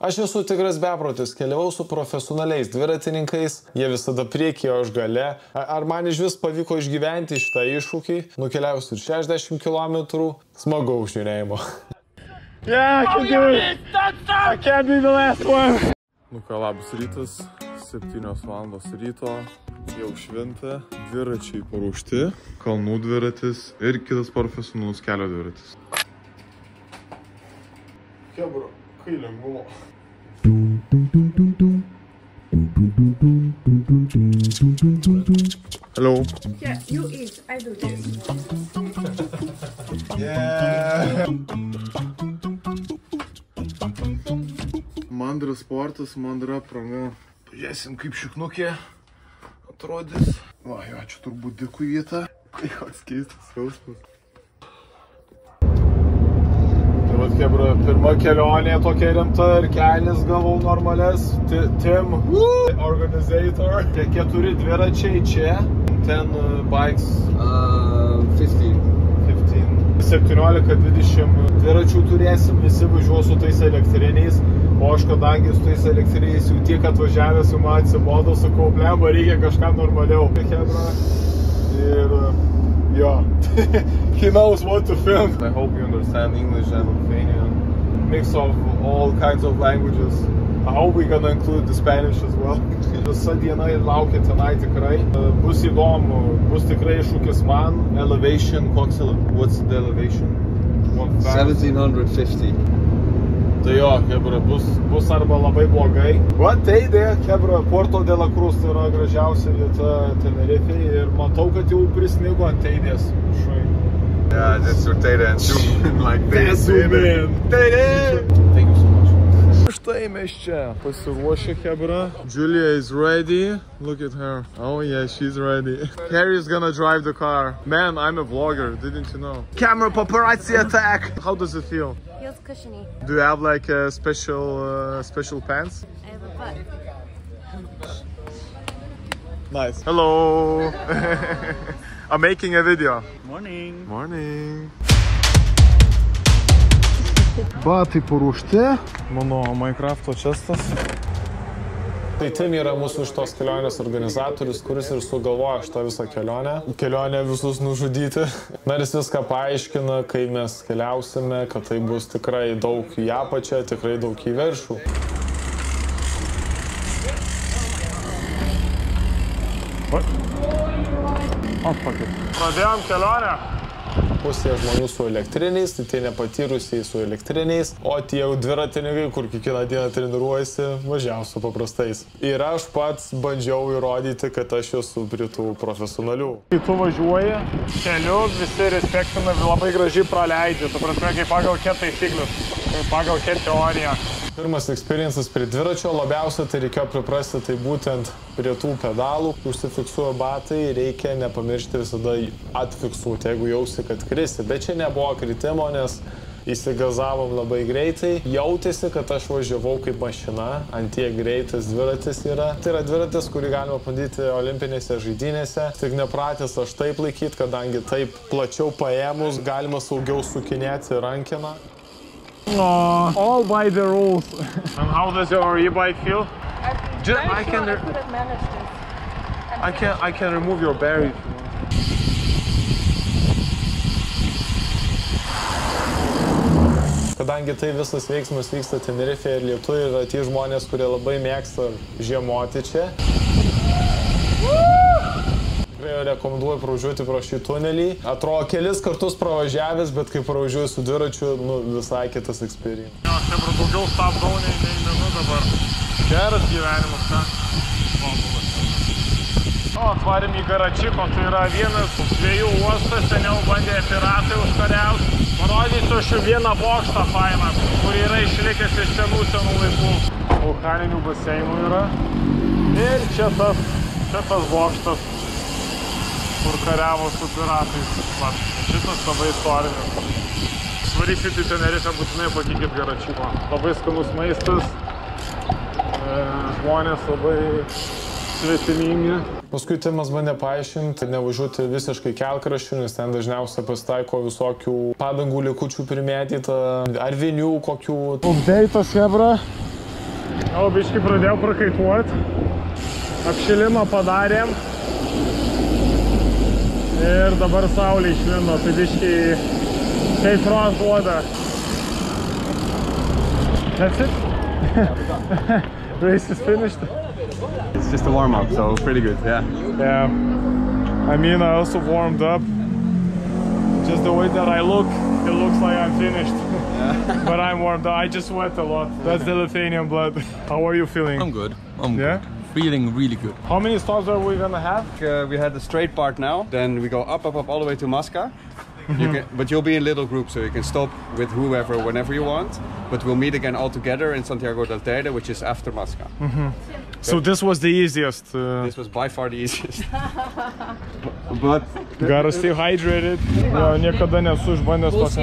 Aš esu tikras beprotis, keliavau su profesionaliais dviratininkais, jie visada priekyje, aš gale. Ar man iš vis pavyko išgyventi šitą iššūkį, nukeliavus ir 60 km, smagaus žiūrėjimo. Yeah, I can do it! I can't be the last one! Nu ką, labas rytas, 7 valandos ryto, jau šventė, dviračiai paruošti, kalnų dviratis ir kitas profesionalus kelio dviratis. Kebra, kai lengvumo. Hello. Yeah, you eat, I do this. Yeah. Mandra sportas, mandra apranga. Pažiūrėsim, kaip šiknukė atrodys. Va, jo, čia turbūt dėkui vieta. Koks keistas jausmas. Tai vat, kebra, pirma kelionė tokia rimta ir kelnis gavau normales. Tim, organizator. 4 dviračiai čia. 10 bikes. 15. 17-20 dviračių turėsim, visi važiuos su tais elektriniais, o aš kadangi su tais elektriniais jau tiek atvažiavęs, jau man atsibodo, sakau, blemba, reikia kažką normaliau. Ir jo, he knows what to film. I hope you understand English and Lithuanian, mix of all kinds of languages. I hope we're gonna include the Spanish as well. Visa diena laukia tenai tikrai. Bus įdomu, bus tikrai iššūkis man. Elevation, what's the elevation? 1750. Tai jo, kebra, bus arba labai blogai. Va, Teidė, kebra, Puerto de la Cruz, tai yra gražiausia vieta Tenerifei ir matau, kad jau prisnigo ant Teidės. Yeah, that's your Teidė and zoom like this. Teidė! Thank you so much. Štai mes čia pasiruošę, kebra. Julia is ready. Look at her. Oh yeah, she's ready. Harry is gonna drive the car. Man, I'm a vlogger, didn't you know? Camera paparazzi attack! How does it feel? Feels cushiony. Do you have like a special pants? I have a butt. Nice. Hello! I'm making a video. Morning. Morning. Batai paruošti, mano Minecrafto čestas. Tai Tim yra mūsų šitos kelionės organizatorius, kuris ir sugalvojo šitą visą kelionę. Kelionę visus nužudyti. Na ir jis viską paaiškina, kai mes keliausime, kad tai bus tikrai daug į apačią, tikrai daug į viršų. Pradėjom kelionę. Pusė žmonių su elektriniais, tai tie nepatyrusiai su elektriniais, o tie dviratininkai, kur kiekvieną dieną treniruojasi, važiausiu paprastais. Ir aš pats bandžiau įrodyti, kad aš esu prie tų profesionalių. Kai tu važiuoji keliu, visi respektina, labai gražiai praleidžia, tu prasme, kaip pagal taisyklius, kaip pagal teoriją. Pirmas experiences prie dviračio, labiausia tai reikėjo priprasti, tai būtent prie tų pedalų, užsifiksuoja batai, reikia nepamiršti visada atfiksuoti, jeigu jausi, kad krisi. Bet čia nebuvo kritimo, nes įsigazavom labai greitai. Jautėsi, kad aš važiavau kaip mašina, ant tiek greitas dviratis yra. Tai yra dviratis, kurį galima bandyti olimpinėse žaidynėse. Tik nepratęs aš taip laikyti, kadangi taip plačiau paėmus galima saugiau sukinėti rankiną. No, all by the rules. And how does your e-bike feel? I couldn't manage this. I can remove your battery. Kadangi tai visas veiksmas vyksta Tenerifėje ir Lietuvoje, yra tie žmonės, kurie labai mėgsta žiemoti čia. Rekomenduoju pravažiuoti pro šį tunelį. Atrodo, kelis kartus pravažiavęs, bet kai pravažiuoju su dviračiu, visai kitas experience. Jo, čia daugiau stabdau nei menu dabar. Geras gyvenimas, ką? O, atvarėm į Garačiko, tai yra vienas žvejų uostas, seniau bandė piratai užkariauti. Parodysiu aš vieną bokštą fainą, kur yra išlikęs iš senų laikų. Vulkaninių baseinų yra. Ir čia tas bokštas, kur kariavo su piratais. Šitas labai istorinis. Varysit į Tenerifę, būtinai pakykit Garačiko. Labai skanus maistas, žmonės labai svetimingi. Paskui Timas bandė paaiškinti, nevažiuoti visiškai kelkraščių, nes ten dažniausiai pasitaiko visokių padangų likučių primėtyta, ar vinių kokių. Updeitas, hebra. O, biškai pradėjau prakaituot. Apšilimą padarėm. Ir dabar saulė išlindo, tai biškai kaitros duoda. That's it? Race is finished? It's just a warm-up, so pretty good, yeah. Yeah. I mean, I also warmed up. Just the way that I look, it looks like I'm finished. Yeah. But I'm warmed up. I just sweat a lot. That's the Lithuanian blood. How are you feeling? I'm good. I'm good. Feeling really good. How many stops are we gonna have? We had the straight part now, then we go up all the way to Maska. But you'll be in little groups, so you can stop with whoever, whenever you want. But we'll meet again all together in Santiago del Teide, which is after Maska. So this was the easiest. This was by far the easiest. But gotta stay hydrated. Niekada nesu išbandęs tokio.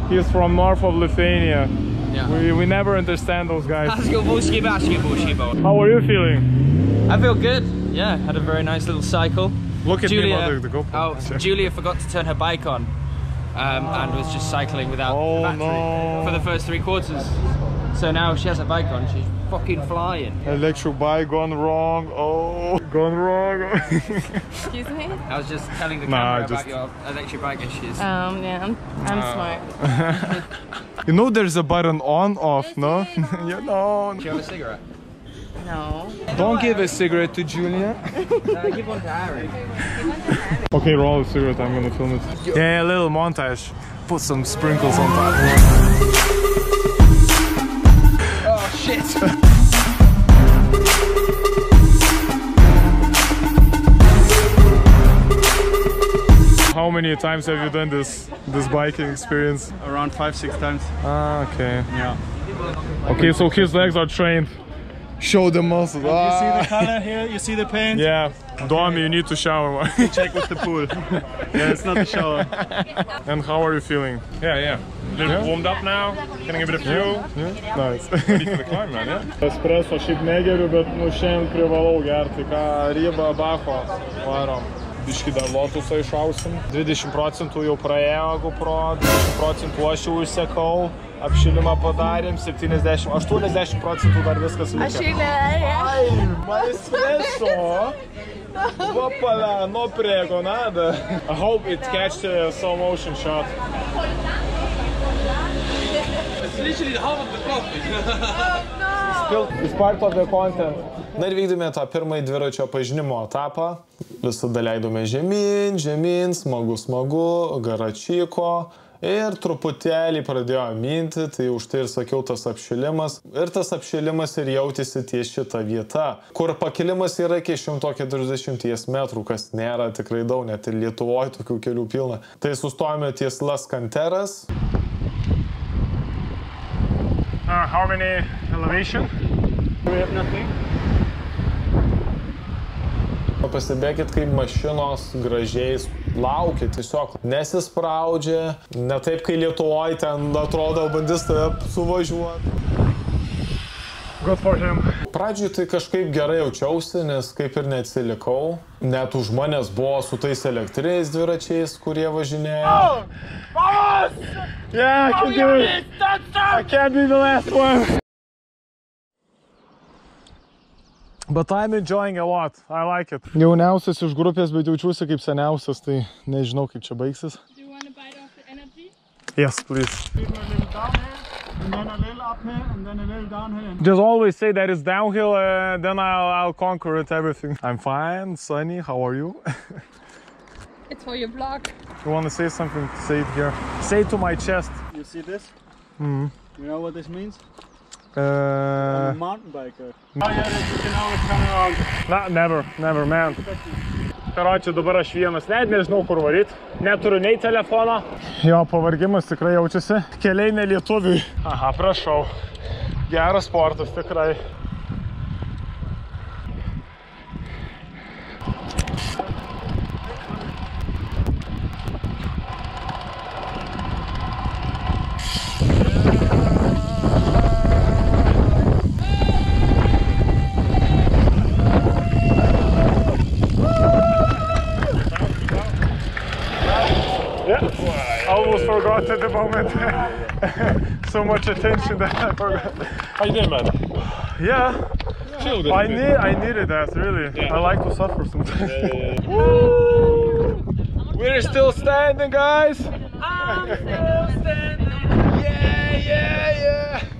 He's from north of Lithuania. Yeah. We never understand those guys. How How are you feeling? I feel good. Yeah, had a very nice little cycle. Look at Julia, me, the GoPro. Julia forgot to turn her bike on and was just cycling without battery for the first 3 quarters. So now she has a bike on, she's fucking flying. Electric bike gone wrong. Oh, gone wrong. Excuse me? I was just telling the camera about your electric bike issues. Yeah, I'm smart. You know there's a button on, off, no? You know. Do you have a cigarette? No. Don't give a cigarette to Julia. Give one to Aaron. Okay, roll the cigarette, I'm gonna film it. Yeah, a little montage. Put some sprinkles on top. Oh shit! How many times have you done this biking experience? around 5-6 times. Ah, okay. Yeah. Okay, so his legs are trained. Show the muscles. You see the color here? You see the paint? Yeah. Dom, you need to shower. Check with the pool. Yeah, it's not the shower. And how are you feeling? Yeah. A little warmed up now. Getting a bit of fuel. Nice. Ready for the climb, man, yeah? Espresso šiaip negeriu, bet šiandien privalau gerti. Ką ribą Bacho varom. Biškį dar lotusą išausim. 20% jau praėjo GoPro, 20% aš jau išsekau. Apšilimą padarėm, 80% dar viskas likę. Ai, espresso! Vapala, no prego, nada. I hope it catch a slow motion shot. It's literally the half of the coffee. It's part of the content. Na ir vykdėme tą pirmąjį dviračio pažinimo etapą. Visada leidome žemyn, smagu, garačyko. Ir truputėlį pradėjo minti, tai už tai ir sakiau tas apšilimas. Ir tas apšilimas ir jautėsi ties šitą vietą, kur pakilimas yra iki 140 metrų, kas nėra tikrai daug, net ir Lietuvoje tokių kelių pilna. Tai sustojame ties Las Canteras. How many elevation? We have nothing. Pasibėkit, kaip mašinos gražiai laukia, tiesiog nesispraudžia, ne taip, kai Lietuvoje ten atrodo bandys tave suvažiuoti. Good for him. Pradžiui tai kažkaip gerai jaučiausi, nes kaip ir neatsilikau. Net už manęs buvo su tais elektriniais dviračiais, kurie važinėjo. Vamos! Yeah, I can do it! I can't be the last one! But I'm enjoying a lot. I like it. Jauniausias iš grupės, bet jaučiuosi kaip seniausias, tai nežinau, kaip čia baigsis. Do you want to bite off the energy? Yes, please. A little downhill, and then a little uphill, and then a little downhill. Just always say that it's downhill, then I'll conquer it, everything. I'm fine, Sunny. How are you? It's for your vlog. You want to say something? Say it here. Say it to my chest. You see this? Mm-hmm. You know what this means? I'm a mountain biker. Oh yeah, you can always come around. Na, never, man. Karočiui, dabar aš vienas, net nežinau kur varyt. Neturiu nei telefono. Jo, pavargimas tikrai jaučiasi. Keliai ne lietuviui. Aha, prašau. Geras sportas, tikrai. Almost forgot at the moment. so much attention that I forgot. How you doing, man? Yeah. Chill, good. I needed that, really. Yeah. I like to suffer sometimes. We're still standing, guys.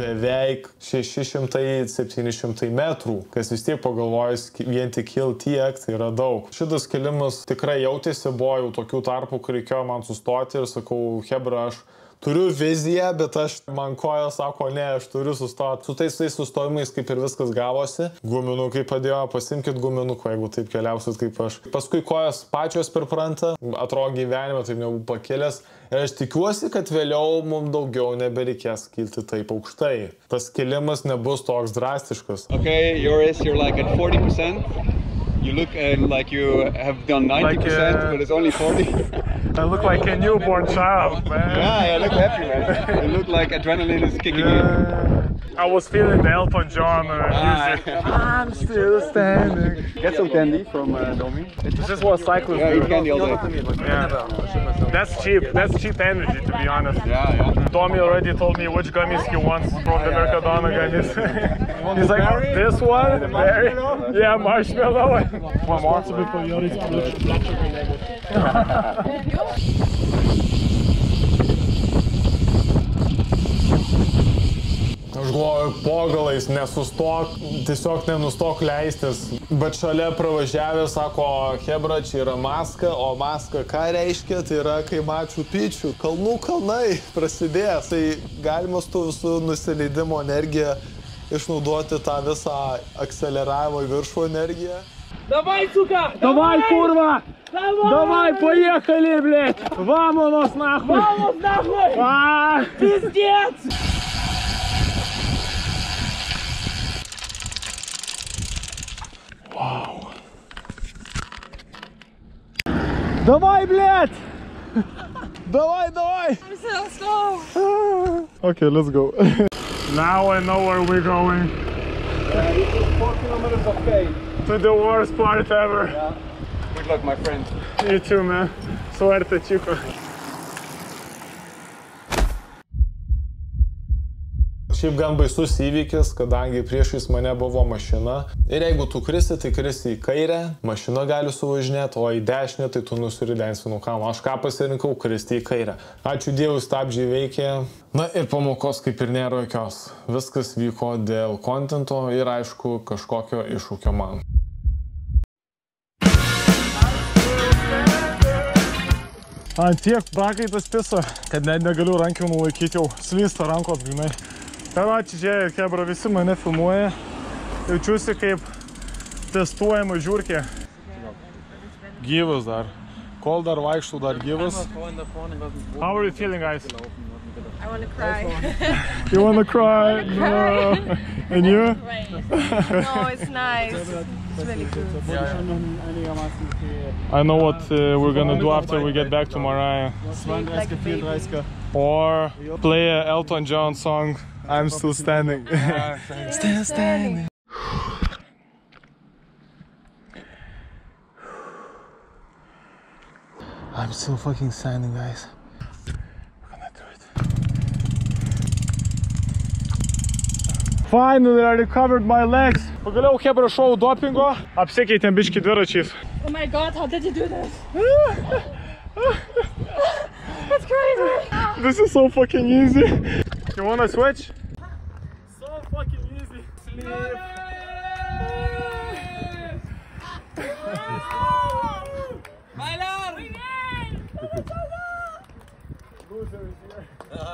Beveik 600-700 metrų, kas vis tiek pagalvojus vien tik kilt tiek, tai yra daug. Šitas kilimas tikrai jautėsi, buvo jau tokių tarpų, kai reikėjo man sustoti ir sakau, hebra, aš turiu viziją, bet man koja sako, ne, aš turiu sustoti. Su tais sustojimais kaip ir viskas gavosi. Guminukai padėjo, pasimkit guminukų, jeigu taip keliausit kaip aš. Paskui kojas pačios pripranta, atrodo gyvenime taip nebūtų pakėlęs. Ir aš tikiuosi, kad vėliau mums daugiau nebereikės kilti taip aukštai. Tas kilimas nebus toks drastiškas. Okay, you're like at 40%. You look like you have done 90%, but it's only 40. I look like a newborn child, man. Yeah, I look happy, man. You look like adrenaline is kicking in. I was feeling the Elton John music. I'm still standing. Get some candy from Domi. This is what cyclists do. Yeah, eat candy all day. Yeah. That's cheap. That's cheap energy, to be honest. Yeah. Tommy already told me which gummies he wants from the Mercadona gummies. He's like, this one, berry, yeah, marshmallow. One more. Aš galvoju, pogalais nesustok, tiesiog nenustok leistis. Bet šalia pravažiavė, sako, hebra, čia yra Maska, o Maska ką reiškia? Tai yra, kai Maču Pičiu, kalnų kalnai prasidės. Tai galima su visų nusileidimo energiją išnaudoti tą visą akceleravimo į viršų energiją. Давай, сука! Давай, курва! Давай, поехали, блядь! Вамонос, нахуй! Вамонос, нахуй! Пиздец! Вау! Давай, блядь! Давай! I'm so slow. Okay, let's go. Now I know where we're going. This is 4 kilometers of pain. To the worst part ever. Yeah. Good luck, my friend. You too, man. Suerte, chico. Šiaip gan baisus įvykis, kadangi priešais mane buvo mašina. Ir jeigu tu krisi, tai krisi į kairę, mašina gali suvažinėti, o į dešinę, tai tu nusiridensi nuo kalno. Aš ką pasirinkau, kristi į kairę. Ačiū Dievui, stabdžiai veikė. Na ir pamokos kaip ir nėra jokios. Viskas vyko dėl kontento ir aišku kažkokio iššūkio man. Ant tiek prakaitas pisa, kad net negaliu rankių nulaikyti jau. Slysta rankos grinai. Karoči, žiūrėk, hebra, visi mane filmuoja. Jaučiuosi kaip testuojama žiūrkė. Gyvas dar. Kol dar vaikštų, dar gyvas. How are you feeling, guys? I want to cry. You want to cry? No. And you? No, it's nice. It's really good. I know what we're gonna do after we get back to Maraya. Like a baby. Or play an Elton John song. I'm still standing. Still standing. I'm still fucking standing, guys. We're gonna do it. Finally, I recovered my legs. Pagaliau hebra šau dopingo. Apsikeitėm biškį dviračiais. Oh my god, how did you do this? That's crazy. This is so fucking easy. You wanna switch? So fucking easy. Sleep.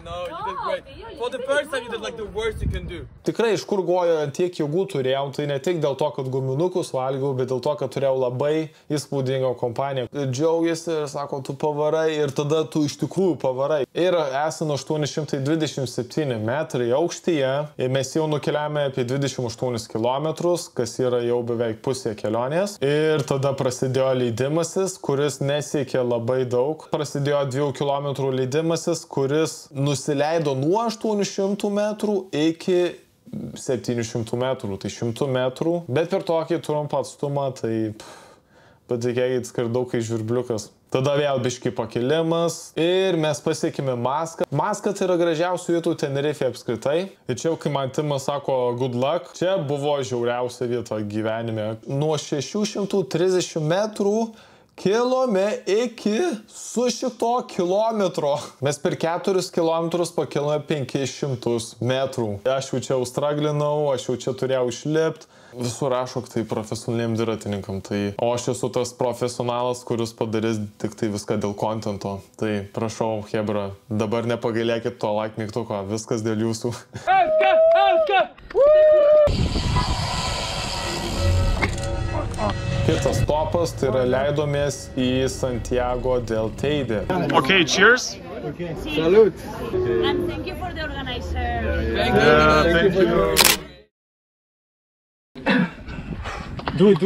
No, you did great. For the first time, you did like the worst you can do. Tikrai iš kur gojo tiek jėgų turėjau, tai ne tik dėl to, kad guminukus valgiau, bet dėl to, kad turėjau labai įspūdingą kompaniją. Džiaugiasi ir sako, tu pavarai ir tada tu iš tikrųjų pavarai. Ir esame 827 metrai aukštyje ir mes jau nukeliavome apie 28 kilometrus, kas yra jau beveik pusė kelionės. Ir tada prasidėjo leidimasis, kuris nesiekė labai daug. Prasidėjo 2 kilometrų leidimasis, kuris nusileido nuo 800 metrų iki 700 metrų, tai 100 metrų, bet per tokį trumpą atstumą, tai patikėkit, skridau kaip žvirbliukas. Tada vėl biški pakilimas ir mes pasiekime Maską. Maska tai yra gražiausių vietų Tenerifė apskritai. Ir čia, kai man Timas sako good luck, čia buvo žiauriausia vieta gyvenime. Nuo 630 metrų kilome iki su šito kilometro. Mes per 4 kilometrus pakilome 500 metrų. Aš jau čia straglinau, aš jau čia turėjau išlipti. Visur rašo, tai profesionaliem dviratininkam. O aš esu tas profesionalas, kuris padarys tik tai viską dėl kontento. Tai prašau, Hebra, dabar nepagailėkit to like mygtuko. Viskas dėl jūsų. Kitas topas, tai yra leidomės į Santiago del Teide. Okay, cheers. Okay. Salute. And thank you for the organizer. Thank you. Do it.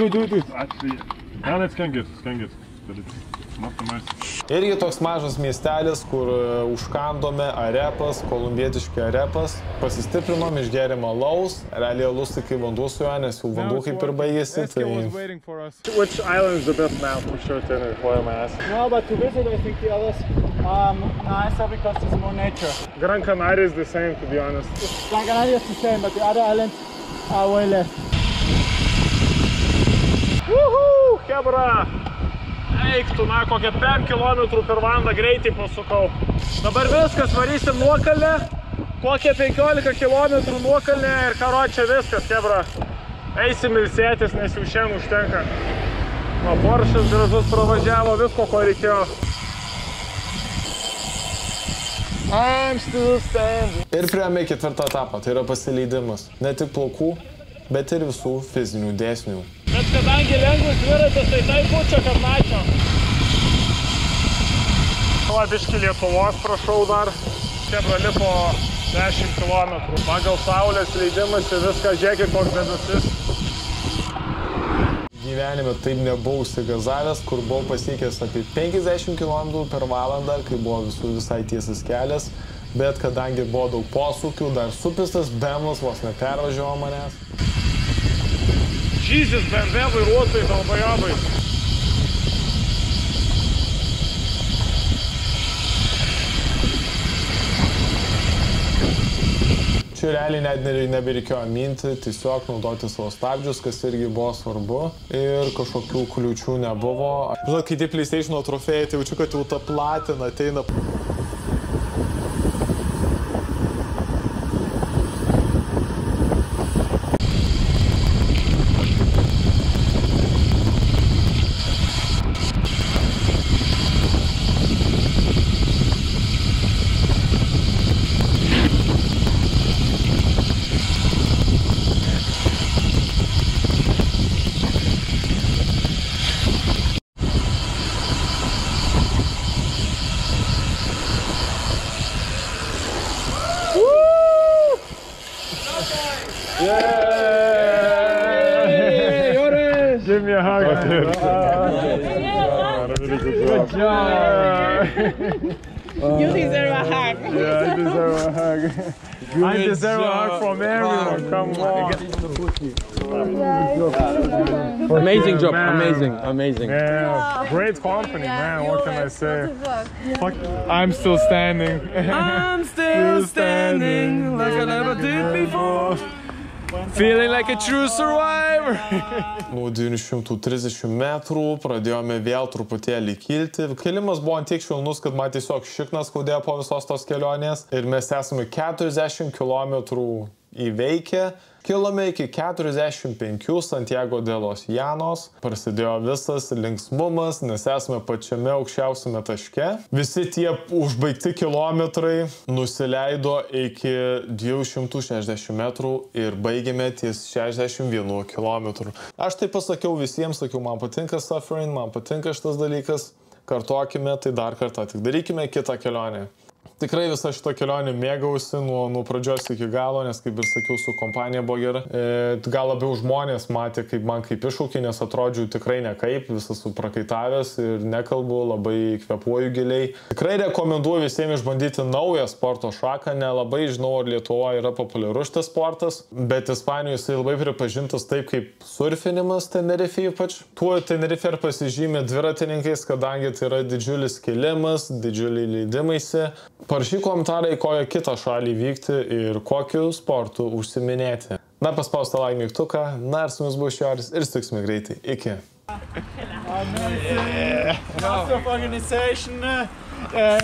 Actually, yeah, that's can get, but it's not the most. Irgi toks mažas miestelis, kur užkandome arepas, kolumbietiški arepas, pasistiprinom, išgėrėm alaus, realiai alus tai kaip vanduo su juo, nes jau vanduo kaip ir baigėsi. Which island is the best now for sure, Tenerife? Why am I asking? No, but to visit, I think the others nicer because there's more nature. Gran Canaria is the same, to be honest. Gran Canaria is the same, but the other islands are way less. Woohoo, Hebra! Eiktų, na, kokią 5 km per valandą greitai pasukau. Dabar viskas, varysim nuokalnę, kokią 15 km nuokalnę ir karo čia viskas, Hebra. Eisim ilsėtis, nes jau šiandien užtenka. O Porsche'as gražus pravažiavo, visko, ko reikėjo. I'm still standing. Ir priėmė 4 etapą, tai yra pasileidimas. Ne tik plaukų, bet ir visų fizinių dėsnių. Bet kadangi lengvus dviratis, tai taip pučia, kad načio. Biškį Lietuvos prašau dar. Hebra lipo 10 km. Pagal saulės leidimas ir viską, žiūrėkit, koks debesis. Gyvenime taip nebuvau užsigazavęs, kur buvau pasiekęs apie 50 km per valandą, kai buvo visai tiesas kelias. Bet kadangi buvo daug posūkių, dar supistas BMW'as vos nepervažiavo manęs. Žyzis BMW vairuotojai dalbajobai. Čia realiai net nebereikėjo minti, tiesiog naudoti savo stabdžius, kas irgi buvo svarbu. Ir kažkokių kliūčių nebuvo. Žinot, kai tie PlayStation trofėjai, tai jaučiu, kad jau ta platina ateina. Give me a hug. Good job. You deserve a hug. Yeah, I deserve a hug. I deserve a hug from everyone. Come on. Amazing job. Man. Amazing. Yeah, great company, man. What can I say? I'm still standing. I'm still standing like I never did before. Feeling like a true survivor. Nuo 930 metrų pradėjome vėl truputėlį kilti. Kilimas buvo ant tiek švelnus, kad man tiesiog šiknas skaudėjo po visos tos kelionės. Ir mes esame 40 km įveikę. Kilome iki 45 Santiago de los Llanos. Prasidėjo visas linksmumas, nes esame pačiame aukščiausiame taške. Visi tie užbaigti kilometrai nusileido iki 260 metrų ir baigėme ties 61 km. Aš tai pasakiau visiems, sakiau, man patinka suffering, man patinka šitas dalykas. Kartuokime tai dar kartą, tik darykime kitą kelionę. Tikrai visą šitą kelionę mėgausi nuo pradžios iki galo, nes kaip ir sakiau, su kompanija buvo gera. Gal labiau žmonės matė man kaip iššūkį, nes atrodžiau tikrai nekaip, visas suprakaitavęs ir nekalbu, labai kvėpuoju giliai. Tikrai rekomenduoju visiems išbandyti naują sporto šaką, nelabai žinau, ar Lietuvoje yra populiarus šitas sportas, bet Ispanijoje jisai labai pripažintas taip kaip surfinimas Tenerife ypač. Tuo Tenerife ir pasižymė dviratininkais, kadangi tai yra didžiulis kilimas, didžiuliai leidimaisi. Parašyk komentarą, į kokią kitą šalį vykti ir kokiu sportu užsiminėti. Na, paspaustą like mygtuką, na ir su jumis buvo Šioris ir sutiksime greitai. Iki.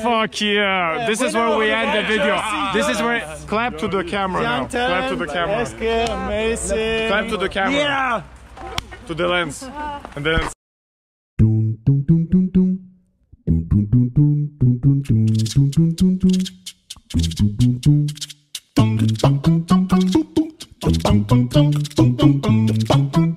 Fuck yeah! This is where we end the video. This is where clap to the camera now. Clap to the camera. Amazing. Clap to the camera. Yeah. To the lens. And the lens. Dum dum dum dum dum dum dum dum dum dum dum dum dum dum.